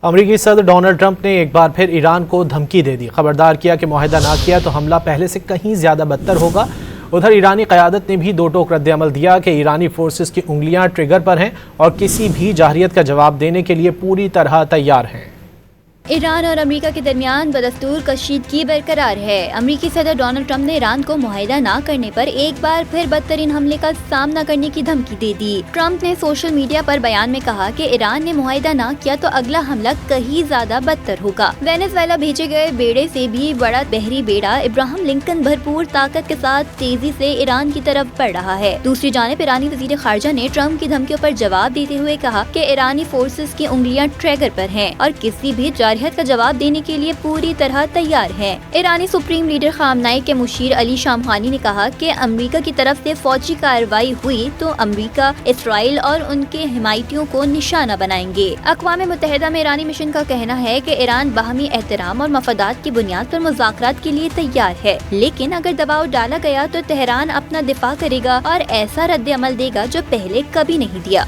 امریکی صدر Donald Trump نے ایک بار پھر ایران کو دھمکی دے دی، خبردار کیا کہ معاہدہ نہ کیا تو حملہ پہلے سے کہیں زیادہ بدتر ہوگا۔ ادھر ایرانی قیادت نے بھی دو ٹوک رد عمل دیا کہ ایرانی فورسز کی انگلیاں ٹریگر پر ہیں اور کسی بھی جارحیت کا جواب دینے کے لیے پوری طرح تیار ہیں۔ ایران اور امریکہ کے درمیان بدستور کشیدگی برقرار ہے۔ امریکی صدر ڈونلڈ ٹرمپ نے ایران کو معاہدہ نہ کرنے پر ایک بار پھر بدترین حملے کا سامنا کرنے کی دھمکی دے دی۔ ٹرمپ نے سوشل میڈیا پر بیان میں کہا کہ ایران نے معاہدہ نہ کیا تو اگلا حملہ کہیں زیادہ بدتر ہوگا۔ وینزویلا بھیجے گئے بیڑے سے بھی بڑا بحری بیڑا ابراہم لنکن بھرپور طاقت کے ساتھ تیزی سے ایران کی طرف بڑھ رہا ہے۔ دوسری جانب ایرانی وزیر خارجہ نے ٹرمپ کی دھمکیوں پر جواب دیتے ہوئے کہا کہ ایرانی فورسز کی انگلیاں ٹریگر پر ہیں اور کسی بھی جارحیت کا جواب دینے کے لیے پوری طرح تیار ہیں۔ ایرانی سپریم لیڈر خامنائی کے مشیر علی شامخانی نے کہا کہ امریکہ کی طرف سے فوجی کارروائی ہوئی تو امریکہ اسرائیل اور ان کے حمایتیوں کو نشانہ بنائیں گے۔ اقوام متحدہ میں ایرانی مشن کا کہنا ہے کہ ایران باہمی احترام اور مفادات کی بنیاد پر مذاکرات کے لیے تیار ہے، لیکن اگر دباؤ ڈالا گیا تو تہران اپنا دفاع کرے گا اور ایسا رد عمل دے گا جو پہلے کبھی نہیں دیا۔